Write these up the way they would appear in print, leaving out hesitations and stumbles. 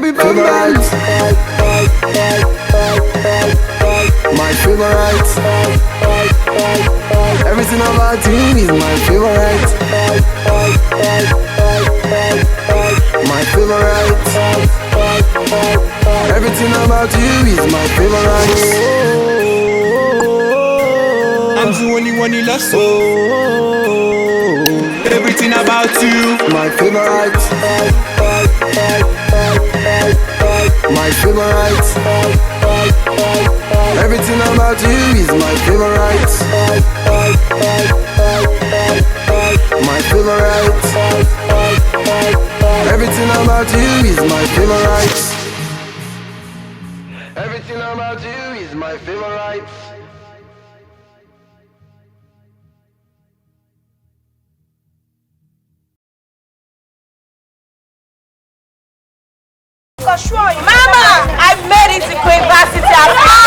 favorite. My favorite. Everything about you is my favorite. My favorite. Everything about you is my favorite. I'm the only one you love, so everything about you, my favorite. My favorite. Everything about you is my favorite. My favorite. Everything about you is my favorite. Everything about you is my favorite. Mama, I made it to Varsity Afrika.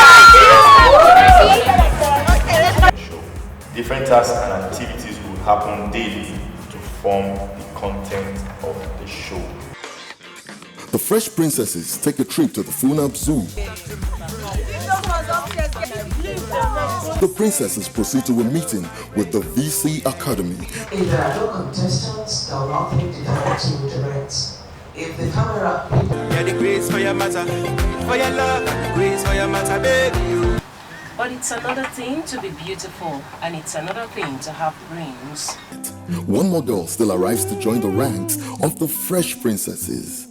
Different tasks and activities will happen daily to form the content of the show. The Fresh Princesses take a trip to the Farb Zoo. The princesses proceed to a meeting with the VC Academy. If there are no contestants, there will not be difficulty with the rents. If the camera people... you're the grace for your matter, for your love, grace for your matter, baby. But it's another thing to be beautiful, and it's another thing to have brains. One more girl still arrives to join the ranks of the Fresh Princesses.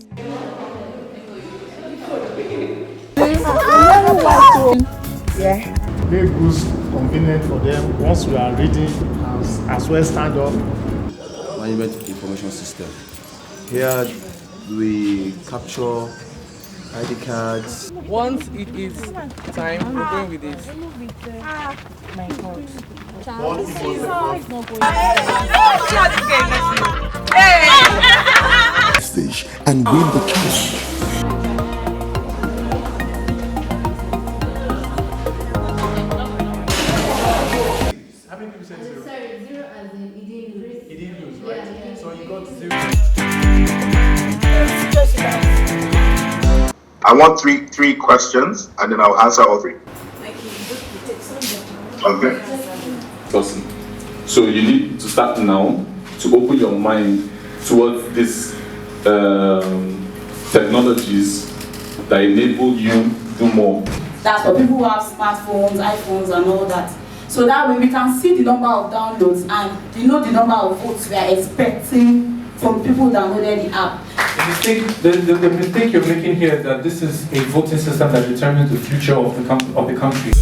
Yeah. Very good, convenient for them. Once we are reading, as well stand up. Management information system. Here we capture ID cards. Once it is time, we're going with it. My God. Stage and win the cash. How many people said zero? Sorry, zero as in he didn't lose, right? Yeah. So you got zero. I want three questions, and then I'll answer all three. Okay. Awesome. So you need to start now to open your mind towards these technologies that enable you to do more. That's for people who have smartphones, iPhones, and all that. So that way we can see the number of downloads and the number of votes we are expecting from people who downloaded the app. The mistake you're making here is that this is a voting system that determines the future of the country.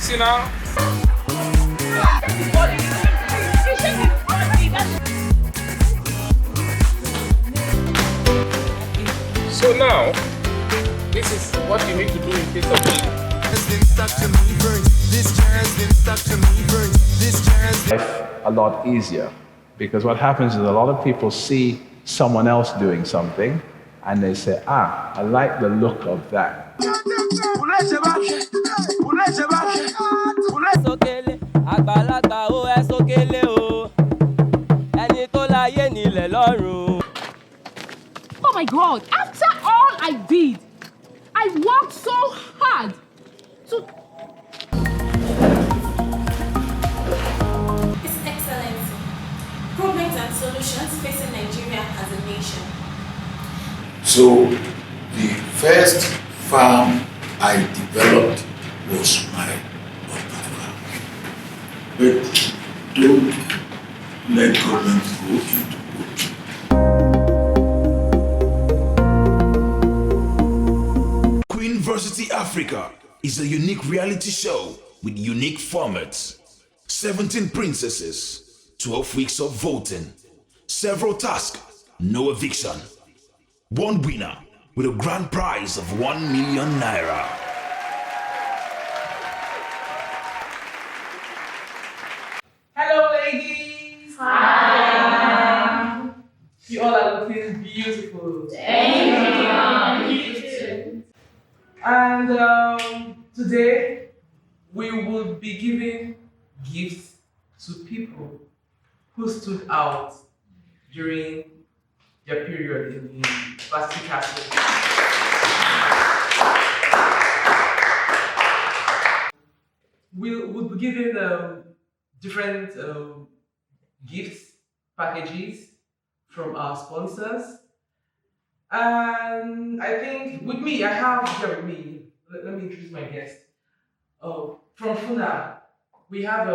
See now? So now, this is what you need to do in case of need. A lot easier, because what happens is a lot of people see someone else doing something and they say, I like the look of that. Oh my God, after all I did, I worked so hard to... His Excellency, problems and solutions facing Nigeria as a nation. So, the first farm I developed was my Gotv. But don't let government go into Gotv. Varsity Africa is a unique reality show with unique formats, 17 princesses, 12 weeks of voting, several tasks, no eviction. One winner with a grand prize of 1 million naira. Hello, ladies. Hi. You all are looking beautiful. Thank you. And today we will be giving gifts to people who stood out during their period in the Varsity Castle. We'll be giving different gifts packages from our sponsors, and I think with me I have here with me. Let me introduce my guest. From FUNA, we have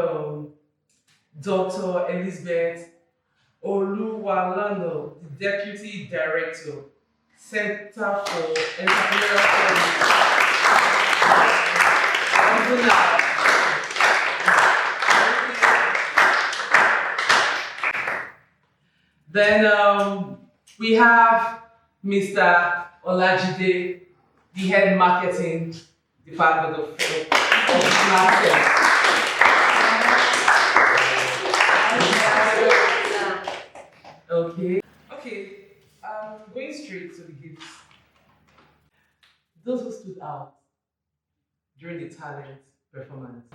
Dr. Elizabeth Oluwalano, the Deputy Director, Center for Entrepreneurial Studies. Then we have Mr. Olajide, the Head Marketing Department of Marketing. Okay. Going straight to the gifts. Those who stood out during the talent performance.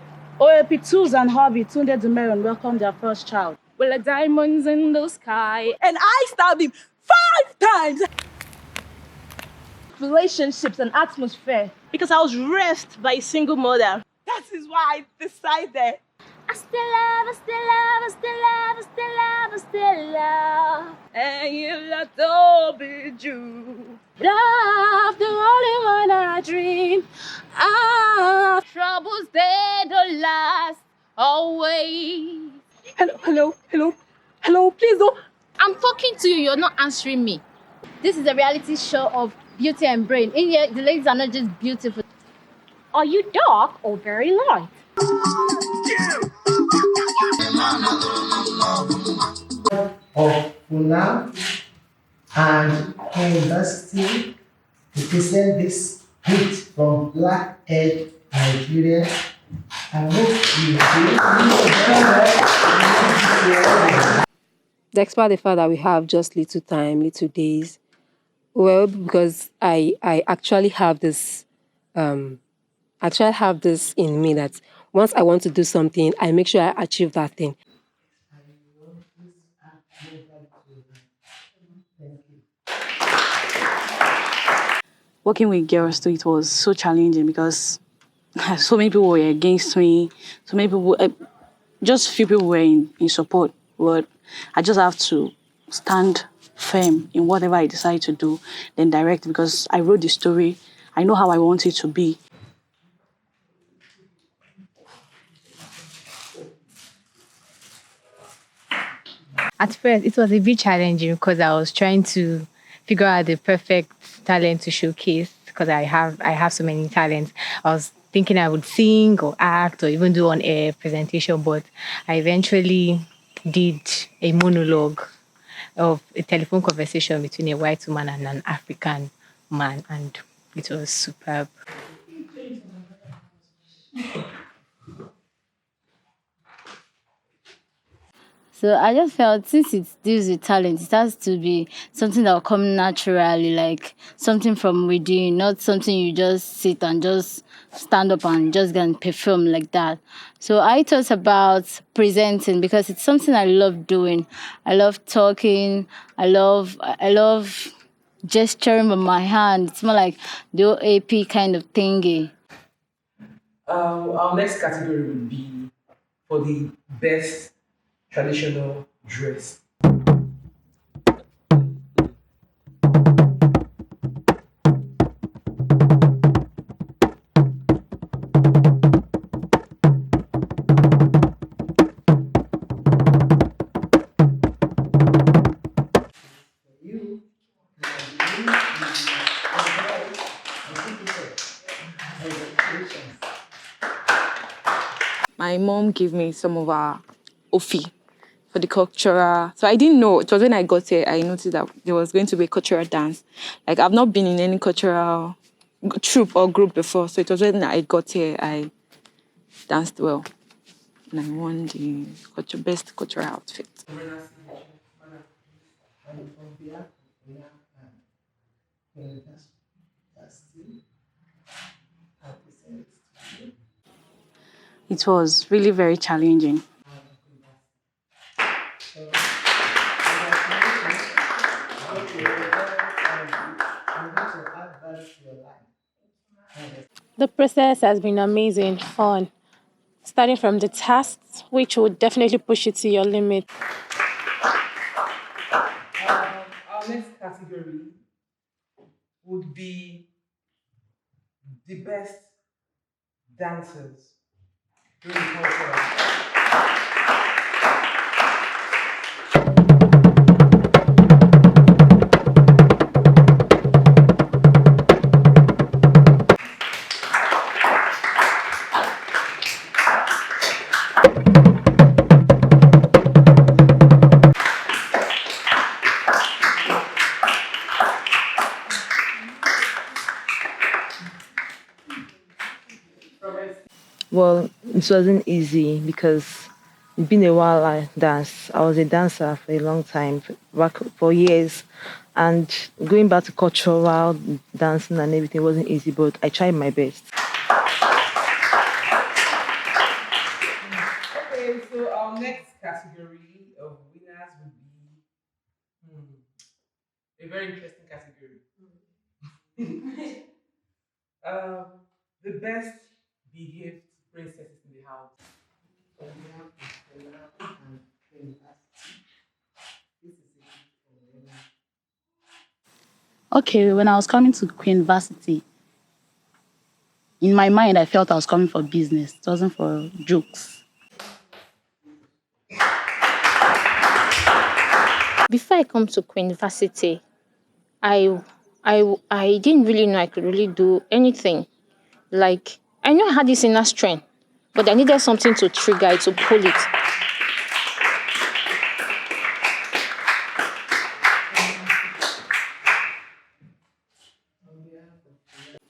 OAP Tools and Hobby Tunde Dumeron welcomed their first child. Well, the diamonds in the sky. And I stabbed him 5 times. Relationships and atmosphere. Because I was raised by a single mother. That is why I decided. I still love, I still love, I still love, I still love, I still love. And you love to be Jew. Love the only one I dream. Ah, troubles they don't last always. Hello, please don't. I'm talking to you, you're not answering me. This is a reality show of beauty and brain. In here, the ladies are not just beautiful. Are you dark or very light? Of FUNA and Varsity to present this gift from Blackhead, Nigeria. I hope you do. Despite the fact that we have just little time, little days, well, because I actually have this in me that once I want to do something, I make sure I achieve that thing. Working with girls too, it was so challenging because so many people were against me. So many people, just few people were in support. But I just have to stand firm in whatever I decide to do, then direct, because I wrote the story. I know how I want it to be. At first, it was a bit challenging because I was trying to figure out the perfect talent to showcase because I have so many talents. I was thinking I would sing or act or even do an air presentation, but I eventually did a monologue of a telephone conversation between a white woman and an African man, and it was superb. So I just felt since it deals with talent, it has to be something that will come naturally, like something from within, not something you just sit and just stand up and just go and perform like that. So I thought about presenting because it's something I love doing. I love talking. I love gesturing with my hand. It's more like the OAP kind of thingy. Our next category would be for the best traditional dress. my mom gave me some of our ofi for the cultural. So I didn't know. It was when I got here, I noticed that there was going to be a cultural dance. Like, I've not been in any cultural troupe or group before. So it was when I got here, I danced well. And I won the best cultural outfit. It was really very challenging. The process has been amazing, fun. Starting from the tasks, which would definitely push you to your limit. Our next category would be the best dancers during cultural. Well, it wasn't easy because it's been a while I dance. I was a dancer for a long time, back for years. And going back to cultural dancing and everything wasn't easy, but I tried my best. Okay, so our next category of winners would be a very interesting category. The best behaved princesses in the house. Okay, when I was coming to Queen Varsity, in my mind, I felt I was coming for business. It wasn't for jokes. Before I come to Queen Varsity, I didn't really know I could really do anything. Like, I knew I had this inner strength, but I needed something to trigger it, to pull it.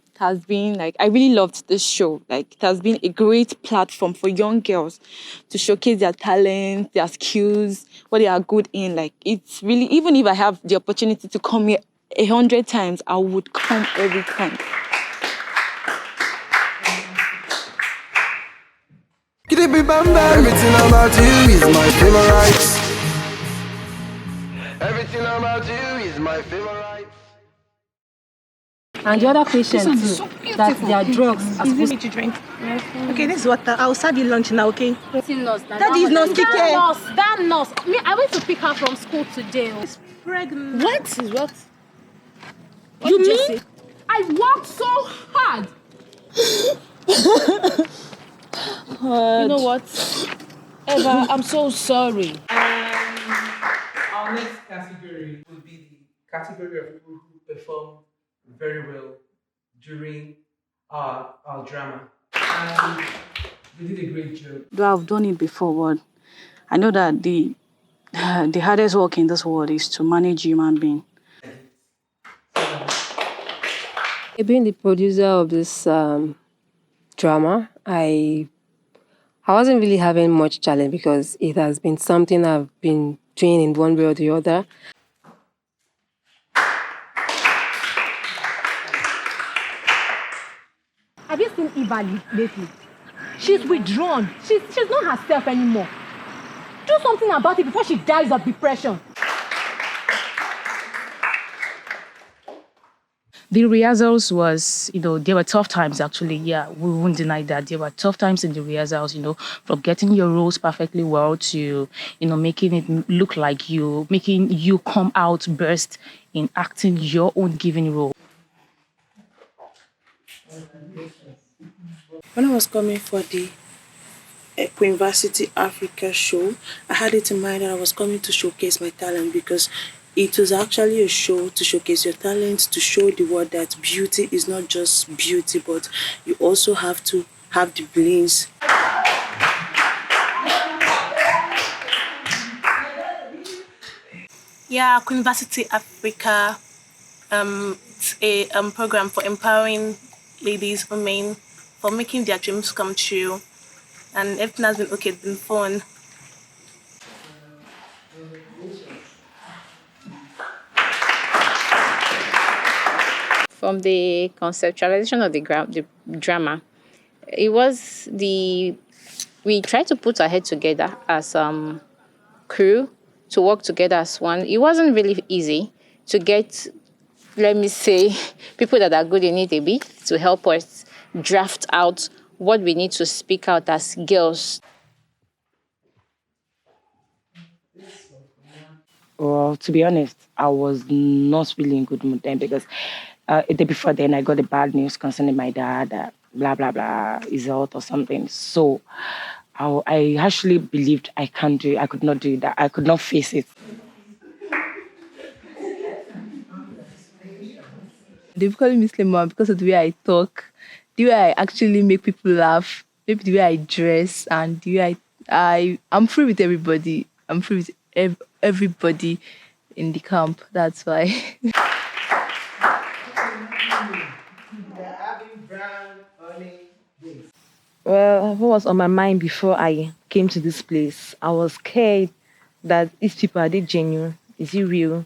It has been I really loved this show. Like, it has been a great platform for young girls to showcase their talents, their skills, what they are good in. Like, it's really, even if I have the opportunity to come here 100 times, I would come every time. Everything about you is my favorite. Everything about you is my favorite. And the other patient too, So that their drugs are Easy supposed to drink. Okay, this is water. I'll serve you lunch now, okay? That is not Kike. That nurse. Me, I went to pick her from school today. She's pregnant. What? What? You mean? I worked so hard. You know what? Eva, I'm so sorry. Our next category would be the category of people who performed very well during our drama. And they did a great job. Though I've done it before, but I know that the hardest work in this world is to manage human beings. Being the producer of this drama, I wasn't really having much challenge because it has been something I've been doing in one way or the other. Have you seen Eva lately? She's withdrawn. She's not herself anymore. Do something about it before she dies of depression. The rehearsals was, there were tough times actually. Yeah, we won't deny that. There were tough times in the rehearsals, from getting your roles perfectly well to, making it look like you, making you come out burst in acting your own given role. When I was coming for the Queen Varsity Africa show, I had it in mind that I was coming to showcase my talent because it was actually a show to showcase your talents, to show the world that beauty is not just beauty, but you also have to have the brains. Yeah, Queen Varsity Africa. It's a program for empowering ladies, women, for making their dreams come true. And everything has been okay, it's been fun. From the conceptualization of the drama, it was the we tried to put our head together as crew to work together as one. It wasn't really easy to get, let me say, people that are good in it a bit to help us draft out what we need to speak out as girls. Well, to be honest, I was not really in good mood then because a day before then I got the bad news concerning my dad, that blah blah blah is out or something. So I actually believed I could not do that. I could not face it. They call me Slimmer because of the way I talk, the way I actually make people laugh, maybe the way I dress, and the way I'm free with everybody. I'm free with everybody in the camp. That's why. Well, what was on my mind before I came to this place? I was scared that these people, are they genuine? Is it real?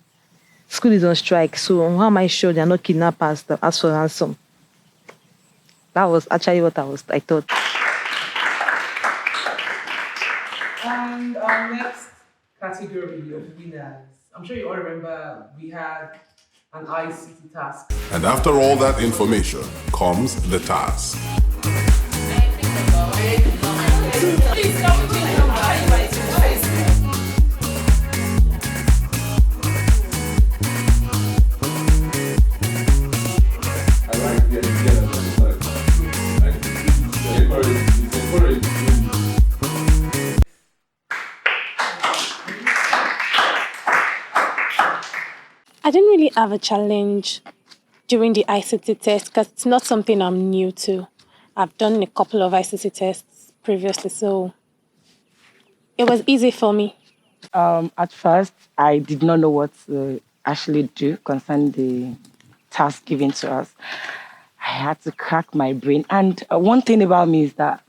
School is on strike, so how am I sure they're not kidnappers that ask for ransom? That was actually what I thought. And our next category of winners. I'm sure you all remember we had an ICT task. And after all that information comes the task. I didn't really have a challenge during the ICT test because it's not something I'm new to. I've done a couple of ICT tests previously, so it was easy for me. At first, I did not know what to actually do concerning the task given to us. I had to crack my brain. And one thing about me is that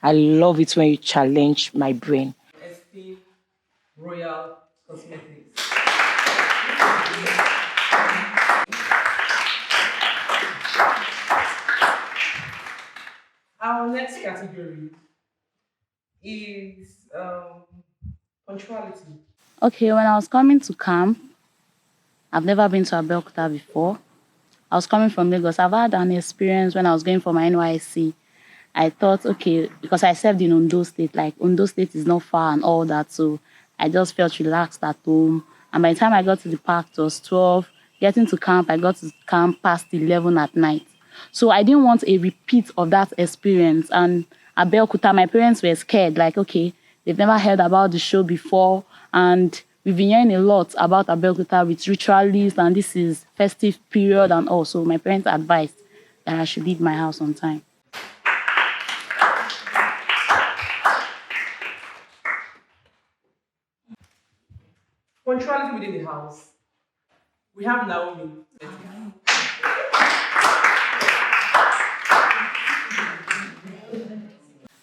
I love it when you challenge my brain. Esteem Royal Cosmetics. Our next category is punctuality. Okay, when I was coming to camp, I've never been to Abeokuta before. I was coming from Lagos. I've had an experience when I was going for my NYSC. I thought, okay, because I served in Ondo State, like Ondo State is not far and all that, so I just felt relaxed at home. And by the time I got to the park, it was 12. Getting to camp, I got to camp past 11 at night. So I didn't want a repeat of that experience. And Abeokuta, my parents were scared, like, okay, they've never heard about the show before, and we've been hearing a lot about Abeokuta with ritualists, and this is festive period and all. So my parents advised that I should leave my house on time. Punctuality within the house. We have Naomi.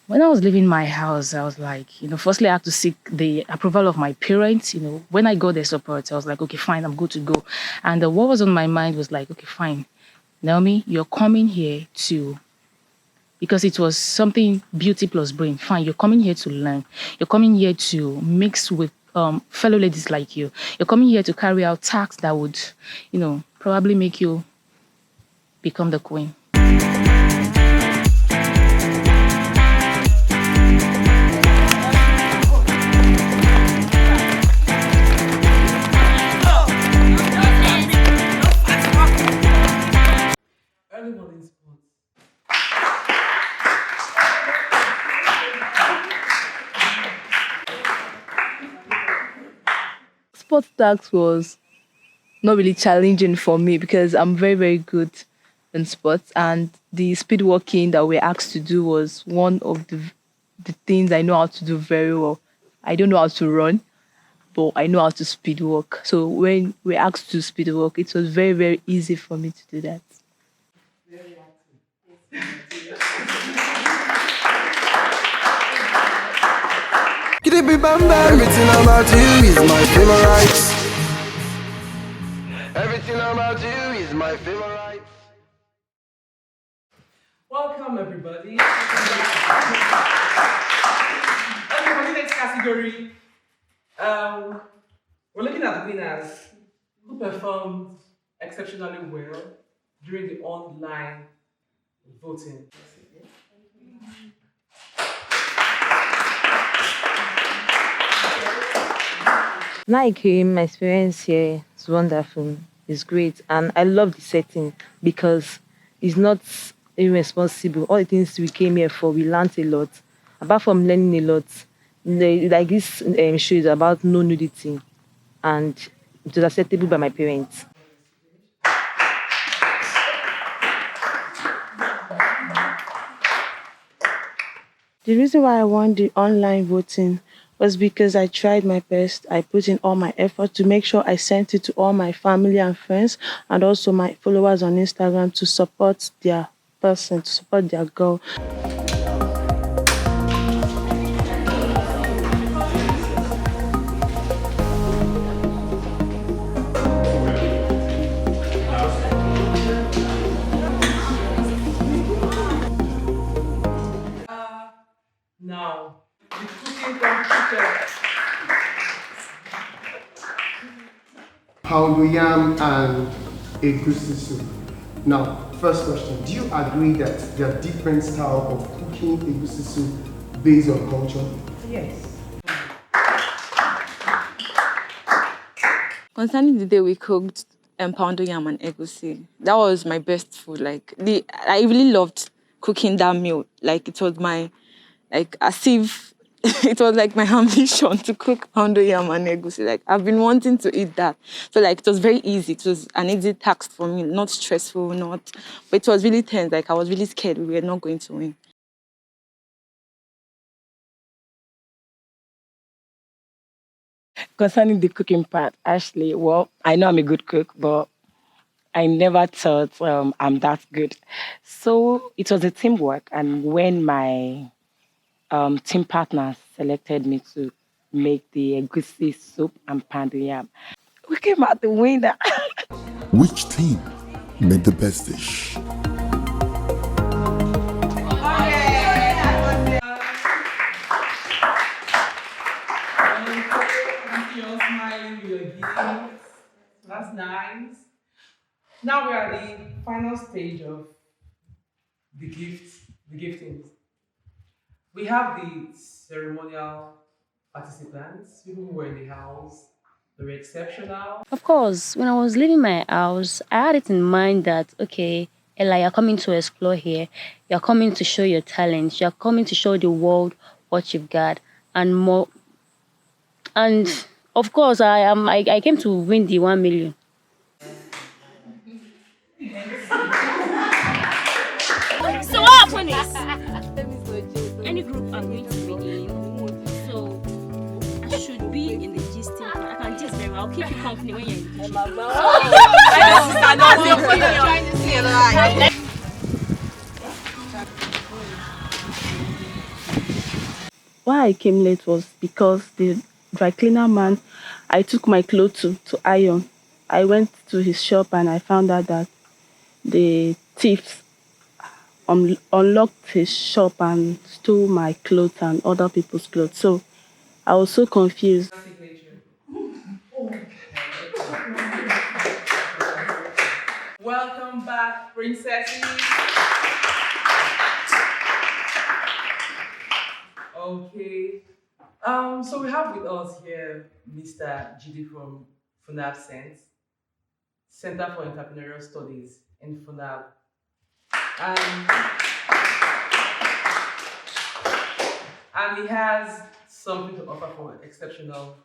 When I was leaving my house, I was like, firstly I had to seek the approval of my parents. When I got their support, I was like, okay, fine, I'm good to go. And what was on my mind was like, okay, fine, Naomi, you're coming here because it was something beauty plus brain. Fine, you're coming here to learn. You're coming here to mix with fellow ladies like you. You're coming here to carry out tasks that would, probably make you become the queen. Sports task was not really challenging for me because I'm very, very good in sports, and the speed walking that we're asked to do was one of the things I know how to do very well. I don't know how to run. but I know how to speed walk. So when we asked to speed walk, it was very, very easy for me to do that. Everything about you is my favorite. Everything about you is my favorite. Welcome, everybody. Okay, for the next category, we're looking at winners who performed exceptionally well during the online voting. Now I came, my experience here is wonderful. It's great. And I love the setting because it's not irresponsible. All the things we came here for, we learned a lot. Apart from learning a lot, like this show is about no nudity. And it was acceptable by my parents. The reason why I won the online voting was because I tried my best. I put in all my effort to make sure I sent it to all my family and friends and also my followers on Instagram to support their person, to support their girl. Now, the cooking competition. Pound yam and egusi soup. Now, first question: do you agree that there are different styles of cooking egusi soup based on culture? Yes. Concerning the day we cooked pounded yam and egusi, that was my best food. I really loved cooking that meal. Like it was my, like as if it was like my ambition to cook pounded yam and egusi. Like I've been wanting to eat that. So like it was very easy. It was an easy task for me, not stressful, but it was really tense. Like I was really scared we were not going to win. Concerning the cooking part, actually, well, I know I'm a good cook, but I never thought I'm that good. So it was a teamwork. And when my team partners selected me to make the egusi soup and pounded yam, we came out the winner. Which team made the best dish? You're smiling with your gifts. That's nice. Now we are at the final stage of the giftings. We have the ceremonial participants, people who were in the house. They were exceptional. Of course, when I was leaving my house, I had it in mind that, okay, Ella, you're coming to explore here. You're coming to show your talents. You're coming to show the world what you've got and more. And of course, I came to win the 1 million. So what happened is, any group I'm going to be in, so I should be in the gisting part. I can gist very well. I'll keep you company when you're in the kitchen. Why I came late was because the dry cleaner man I took my clothes to iron. I went to his shop and I found out that the thieves unlocked his shop and stole my clothes and other people's clothes. So I was so confused. Welcome back, princesses. Okay. So we have with us here Mr. Gidi from Funab Center for Entrepreneurial Studies in Funab. And he has something to offer for exceptional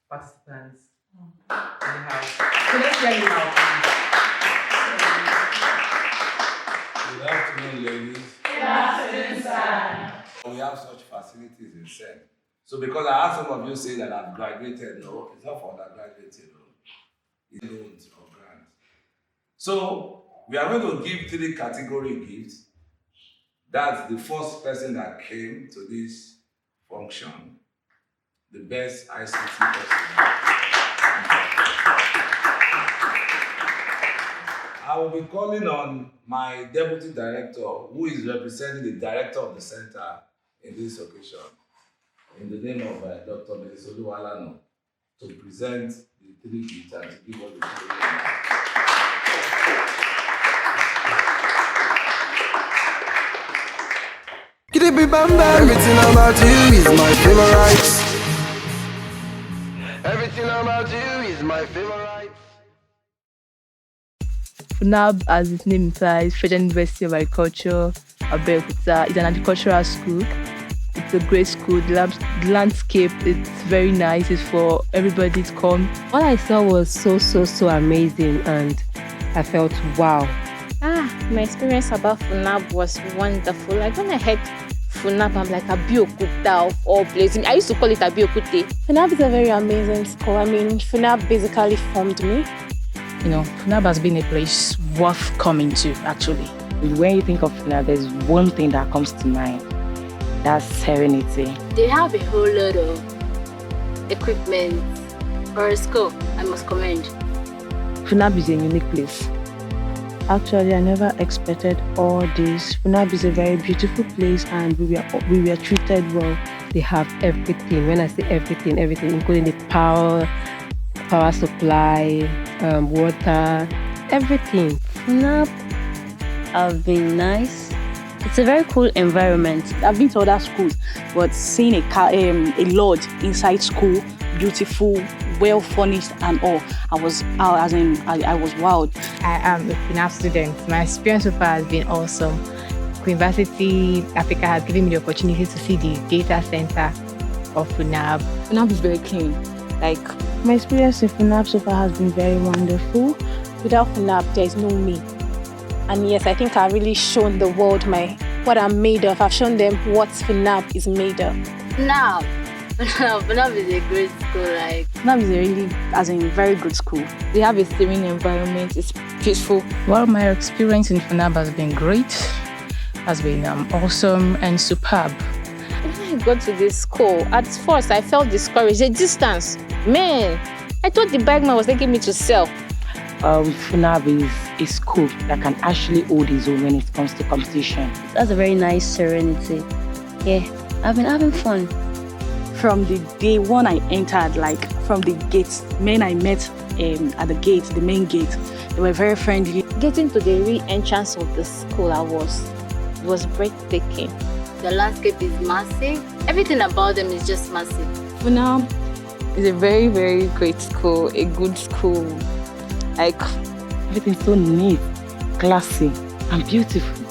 participants in the house. So let's hear him out, please. Good afternoon, ladies. Good afternoon, sir. We have such facilities in SEN. So because I heard some of you say that I've graduated, no, it's not for undergraduate, it's loans or grants. So we are going to give 3 category gifts. That's the first person that came to this function, the best ICT person. I will be calling on my deputy director, who is representing the director of the center in this occasion, in the name of Dr. Melisolu Alano, to present the 3 gifts and to give us the 3 Everything about you is my favorite. Everything about you is my favorite. FUNAB, as its name implies, Federal University of Agriculture, Abeokuta, is an agricultural school. It's a great school. The landscape, it's very nice. It's for everybody to come. What I saw was so amazing, and I felt wow. My experience about FUNAB was wonderful. Like when I heard FUNAB, I'm like Abeokuta of all places. I used to call it Abeokuta. FUNAB is a very amazing school. I mean, FUNAB basically formed me. You know, FUNAB has been a place worth coming to, actually. When you think of FUNAB, there's one thing that comes to mind. That's serenity. They have a whole lot of equipment for a school, I must commend. FUNAB is a unique place. Actually, I never expected all this. FUNAB is a very beautiful place and we were treated well. They have everything. When I say everything, including the power supply, water, everything. FUNAB have been nice. It's a very cool environment. I've been to other schools, but seeing a lodge inside school, beautiful, well furnished and all, I was wowed. I am a FUNAB student. My experience so far has been awesome. Varsity Afrika has given me the opportunity to see the data center of FUNAB. FUNAB is very clean. Like, my experience in FUNAB so far has been very wonderful. Without FUNAB, there is no me. And yes, I think I've really shown the world what I'm made of. I've shown them what FUNAB is made of. FUNAB is a great school. FUNAB is a really, very good school. They have a serene environment. It's peaceful. Well, my experience in FUNAB has been great, has been awesome and superb. When I got to this school, at first I felt discouraged. The distance, man, I thought the bike man was taking me to sell. FUNAB is a school that can actually hold its own when it comes to competition. That's a very nice serenity. Yeah, I've been having fun. From the day one I entered, from the gates, men I met at the gate, the main gate, they were very friendly. Getting to the re-entrance of the school, it was breathtaking. The landscape is massive. Everything about them is just massive. FUNAB is a very, very great school, a good school. Everything's so neat, classy, and beautiful.